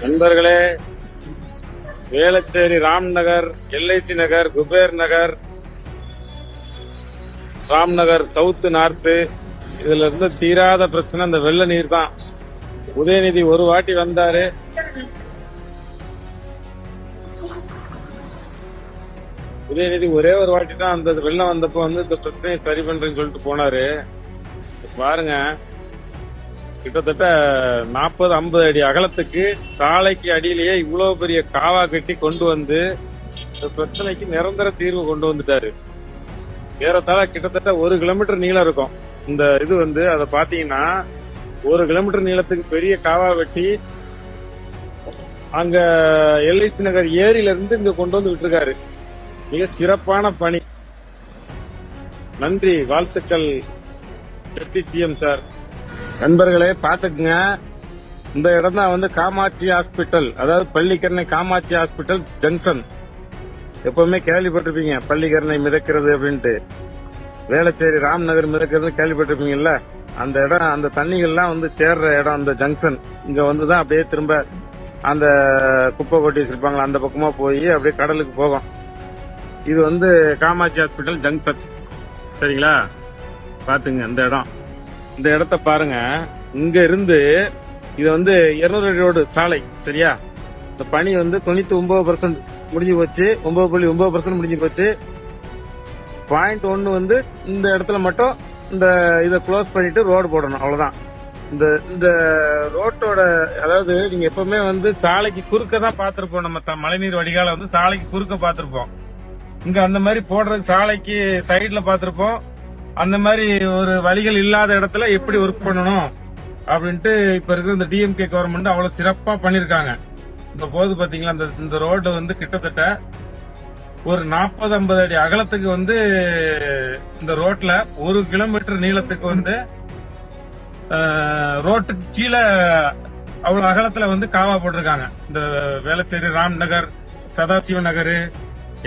நண்பர்களே, வேளச்சேரி ராம்நகர், எல்ஐசி நகர், குபேர் நகர், Ramnagar south north, இதுல இருந்து தீராத பிரச்சனை இந்த வெள்ள நீர் தான். உதயநிதி ஒரு வாட்டி வந்தாரு, உதயநிதி ஒரே ஒரு வாட்டி தான் அந்த வெள்ளம் வந்தப்போ வந்து இந்த பிரச்சனையை சரி பண்றேன்னு சொல்லிட்டு போனாரு. பாருங்க, கிட்டத்தட்ட 40-50 அடி அகலத்துக்கு சாலைக்கு அடியிலேயே இவ்வளவு பெரிய காவா கட்டி கொண்டு வந்து இந்த பிரச்சனைக்கு நிரந்தர தீர்வு கொண்டு வந்துட்டாரு. ஏறத்தாழ கிட்டத்தட்ட 1 கிலோமீட்டர் நீளம் இருக்கும். இந்த இது வந்து அதை பாத்தீங்கன்னா 1 கிலோமீட்டர் நீளத்துக்கு பெரிய காவா வெட்டி அங்க எல்ஐசி நகர் ஏரியில இருந்து இங்க கொண்டு வந்து விட்டுருக்காரு. மிக சிறப்பான பணி. நன்றி, வாழ்த்துக்கள் டெப்டி சிஎம் சார். நண்பர்களே, பாத்துக்குங்க, இந்த இடம் தான் வந்து காமாட்சி ஹாஸ்பிட்டல், அதாவது பள்ளிக்கரணை காமாட்சி ஹாஸ்பிட்டல் ஜங்ஷன். எப்பவுமே கேள்விப்பட்டிருப்பீங்க பள்ளிக்கரணை மிதக்கிறது அப்படின்ட்டு. வேளச்சேரி ராம்நகர் மிதக்கிறது கேள்விப்பட்டிருப்பீங்கல்ல. அந்த இடம், அந்த தண்ணிகள்லாம் வந்து சேர்ற இடம் அந்த ஜங்ஷன். இங்க வந்துதான் அப்படியே திரும்ப அந்த குப்பை கொட்டி வச்சிருப்பாங்களா அந்த பக்கமா போய் அப்படியே கடலுக்கு போகும். இது வந்து காமாட்சி ஹாஸ்பிட்டல் ஜங்ஷன், சரிங்களா? பாத்துங்க இந்த இடம், இந்த இடத்த பாருங்க. இங்க இருந்து இது வந்து 200 அடி ரோடு சாலை, சரியா? இந்த பணி வந்து 99% முடிஞ்சு போச்சு, 9.9% முடிஞ்சு போச்சு. பாயிண்ட் 1 வந்து இந்த இடத்துல மட்டும் இந்த இதை க்ளோஸ் பண்ணிட்டு ரோடு போடணும், அவ்வளவுதான். இந்த ரோட்டோட, அதாவது நீங்க எப்பவுமே வந்து சாலைக்கு குறுக்க தான் பாத்திருப்போம். நம்ம மழைநீர் வடிகால வந்து சாலைக்கு குறுக்க பாத்திருப்போம். இங்க அந்த மாதிரி போடுறது சாலைக்கு சைட்ல பாத்திருப்போம். அந்த மாதிரி ஒரு வழிகள் இல்லாத இடத்துல எப்படி ஒர்க் பண்ணணும் அப்படின்ட்டு இப்ப இருக்கிற இந்த டிஎம்கே கவர்மெண்ட் அவ்வளவு சிறப்பா பண்ணிருக்காங்க. இந்த போது பாத்தீங்களா, இந்த ரோடு வந்து கிட்டத்தட்ட ஒரு 40-50 அடி அகலத்துக்கு வந்து இந்த ரோட்ல 1 கிலோமீட்டர் நீளத்துக்கு வந்து ரோட்டுக்கு கீழே அவ்வளவு அகலத்துல வந்து காவா போட்டிருக்காங்க. இந்த வேளச்சேரி ராம்நகர், சதாசிவ நகர்,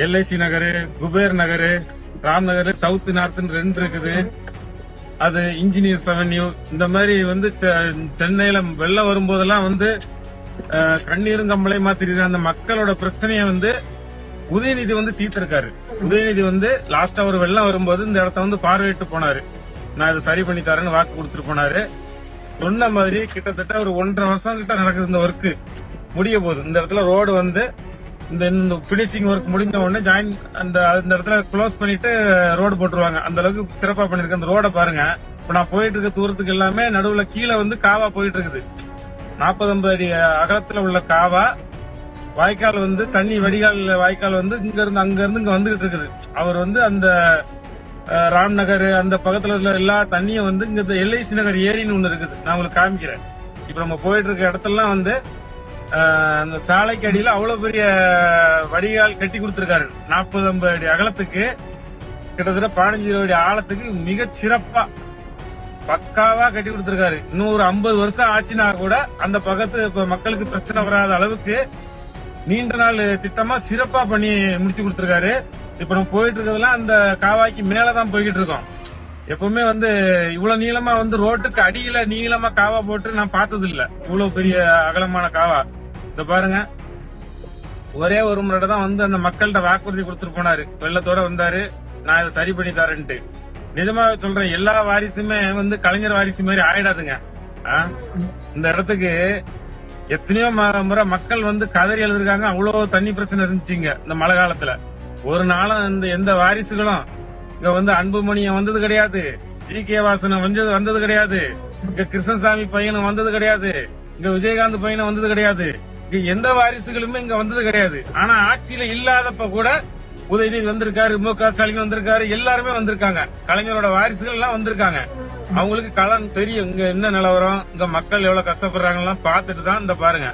எல்ஐசி நகர், குபேர் நகர், ராம்நகர் சவுத் நார்த்னு 2 இருக்குது. அது இன்ஜினியர்ஸ் அவென்யூ. இந்த மாதிரி வந்து சென்னையில வெள்ளம் வரும்போதெல்லாம் வந்து கண்ணீரும் கம்பளையுமா தெரியுற அந்த மக்களோட பிரச்சனையை வந்து உதயநிதி வந்து தீர்த்திருக்காரு. உதயநிதி வந்து லாஸ்டா ஒரு வெள்ளம் வரும்போது இந்த இடத்த வந்து பார்வையிட்டு போனாரு. நான் இதை சரி பண்ணி தரேன்னு வாக்கு கொடுத்துட்டு போனாரு. சொன்ன மாதிரி கிட்டத்தட்ட ஒரு 1.5 வருஷம் கிட்ட நடக்குது இந்த ஒர்க். முடிய போகுது. இந்த இடத்துல ரோடு வந்து இந்த பினிஷிங் ஒர்க் முடிஞ்ச உடனே அந்த இடத்துல க்ளோஸ் பண்ணிட்டு ரோடு போட்டுருவாங்க. அந்த அளவுக்கு சிறப்பா பண்ணிருக்க. அந்த ரோட பாருங்க. இப்ப நான் போயிட்டு இருக்க தூரத்துக்கு எல்லாமே நடுவுல கீழே வந்து காவா போயிட்டு இருக்குது. 40-50 அடி அகலத்துல உள்ள காவா வாய்க்கால் வந்து தண்ணி வடிகால் வாய்க்கால் வந்து இங்க இருந்து இங்க வந்துகிட்டு இருக்குது. அவர் வந்து அந்த ராம்நகர் அந்த பக்கத்துல உள்ள எல்லா தண்ணியும் வந்து இங்க எல்ஐசி நகர் ஏரின்னு ஒண்ணு இருக்குது. நான் உங்களுக்கு காமிக்கிறேன். இப்ப நம்ம போயிட்டு இருக்க இடத்துலாம் வந்து அந்த சாலைக்கு அடியில அவ்வளவு பெரிய வடிகால் கட்டி கொடுத்திருக்காரு. 40-50 அடி அகலத்துக்கு, கிட்டத்தட்ட 15 அடி ஆழத்துக்கு மிக சிறப்பா பக்காவா கட்டி கொடுத்திருக்காரு. இன்னும் ஒரு 50 வருஷம் ஆச்சுன்னா கூட அந்த பக்கத்து மக்களுக்கு பிரச்சனை வராத அளவுக்கு நீண்ட நாள் திட்டமா சிறப்பா பண்ணி முடிச்சு கொடுத்திருக்காரு. இப்ப நம்ம போயிட்டு இருக்கிறதுலாம் அந்த காவாய்க்கு மேலதான் போய்கிட்டு இருக்கோம். எப்பவுமே வந்து இவ்வளவு நீளமா வந்து ரோட்டுக்கு அடியில நீளமா காவா போட்டு நான் பார்த்தது இல்ல. இவ்வளவு பெரிய அகலமான காவா. இந்த பாருங்க, ஒரே ஒரு முறை தான் வந்து அந்த மக்கள்கிட்ட வாக்குறுதி கொடுத்துட்டு போனாரு. வெள்ளத்தோட வந்தாரு, நான் இதை சரி பண்ணி தரேன்ட்டு. நிஜமாவே சொல்றேன், எல்லா வாரிசுமே வந்து கலைஞர் வாரிசு மாதிரி ஆயிடாதுங்க. இந்த இடத்துக்கு எத்தனையோ முறை மக்கள் வந்து கதறி எழுதிருக்காங்க. அவ்வளவு தண்ணி பிரச்சனை இருந்துச்சுங்க இந்த மழை காலத்துல. ஒரு நாளும் இந்த எந்த வாரிசுகளும் இங்க வந்து அன்புமணிய வந்தது கிடையாது, ஜி.கே. வாசன் வந்தது கிடையாது, இங்க கிருஷ்ணசாமி பையனும் வந்தது கிடையாது, இங்க விஜயகாந்த் பையனும் வந்தது கிடையாது. இங்க எந்த வாரிசுகளுமே இங்க வந்தது கிடையாது. ஆனா ஆட்சியில இல்லாதப்ப கூட உதயநிதி வந்திருக்காரு, மு.க. ஸ்டாலின் வந்திருக்காரு, எல்லாருமே வந்திருக்காங்க. கலைஞரோட வாரிசுகள் எல்லாம் வந்திருக்காங்க. அவங்களுக்கு களம் தெரியும் இங்க என்ன நிலவரம், இங்க மக்கள் எவ்வளவு கஷ்டப்படுறாங்க பார்த்துட்டு தான் இந்த பாருங்க.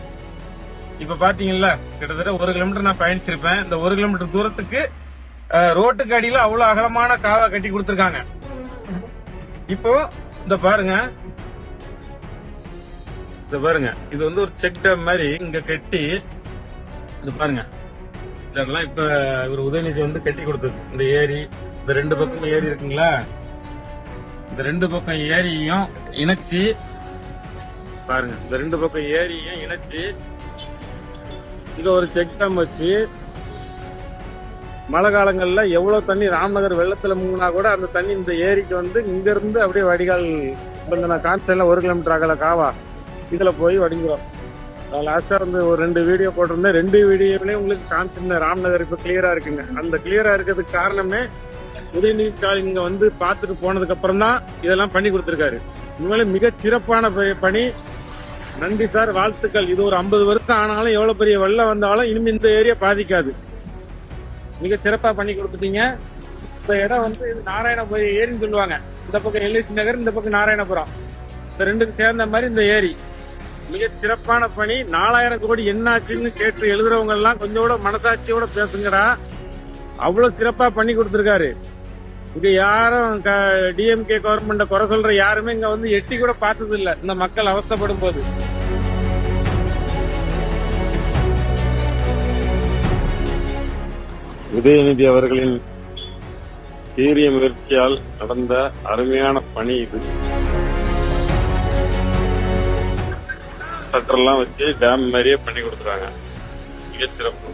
இப்ப பாத்தீங்கல்ல, கிட்டத்தட்ட 1 கிலோமீட்டர் நான் பயணிச்சிருப்பேன். இந்த 1 கிலோமீட்டர் தூரத்துக்கு ரோட்டுக்கு அடியில அவ்வளவு அகலமான காவா கட்டி கொடுத்திருக்காங்க. இப்போ இந்த பாருங்க, இது வந்து ஒரு செக் டேம் மாதிரி இங்க கட்டி, இந்த பாருங்க, இதெல்லாம் இப்ப இவர் உதயநிதி வந்து கட்டி கொடுத்தது. இந்த ஏரி, இந்த 2 பக்கம் ஏரி இருக்குங்களா, இந்த 2 பக்கம் ஏரியும் இணைச்சு பாருங்க. இந்த 2 பக்கம் ஏரியும் இணைச்சு இங்க ஒரு செக் டேம் வச்சு மழை காலங்கள்ல எவ்வளவு தண்ணி ராம்நகர் வெள்ளத்துல முங்கினா கூட அந்த தண்ணி இந்த ஏரிக்கு வந்து இங்க இருந்து அப்படியே வடிகால் கான்ஸ்டன்ட்ல 1 கிலோமீட்டர் அகல காவா இதுல போய் வடிக்கிறோம். லாஸ்டா வந்து ஒரு 2 வீடியோ போட்டிருந்தேன். 2 வீடியோவிலேயே உங்களுக்கு கான்ஸ்டன்ட் ராம்நகர் இப்ப கிளியரா இருக்குங்க. அந்த கிளியரா இருக்கிறதுக்கு காரணமே உதயநிதி ஸ்டாலின் இங்க வந்து பார்த்துட்டு போனதுக்கு அப்புறம் தான் இதெல்லாம் பண்ணி கொடுத்திருக்காரு. உண்மையிலே மிக சிறப்பான பணி. நன்றி சார், வாழ்த்துக்கள். இது ஒரு 50 வருஷம் ஆனாலும் எவ்வளவு பெரிய வெள்ளம் வந்தாலும் இனிமே இந்த ஏரியா பாதிக்காது. மிக சிறப்பா பண்ணி கொடுத்துட்டீங்க. இந்த இடம் வந்து இது நாராயணபுரம் ஏரின்னு சொல்லுவாங்க. இந்த பக்கம் எல்ஐசி நகர், இந்த பக்கம் நாராயணபுரம், இந்த ரெண்டுக்கு சேர்ந்த மாதிரி இந்த ஏரி. மிக சிறப்பான பணி. 4000 கோடி என்னாச்சுன்னு கேட்டு எழுதுறவங்க எல்லாம் கொஞ்சம் கூட மனசாட்சியோட பேசுங்கடா. அவ்வளவு சிறப்பா பண்ணி கொடுத்திருக்காரு. இங்க யாரும் டிஎம்கே கவர்மெண்ட குறை சொல்ற யாருமே இங்க வந்து எட்டி கூட பார்த்தது இல்ல. இந்த மக்கள் அவஸ்தைப்படும் போது உதயநிதி அவர்களின் சீரிய முயற்சியால் நடந்த அருமையான பணி இது. சட்டரெல்லாம் வச்சு டேம் மாதிரியே பண்ணி கொடுத்துறாங்க. மிக சிறப்பு.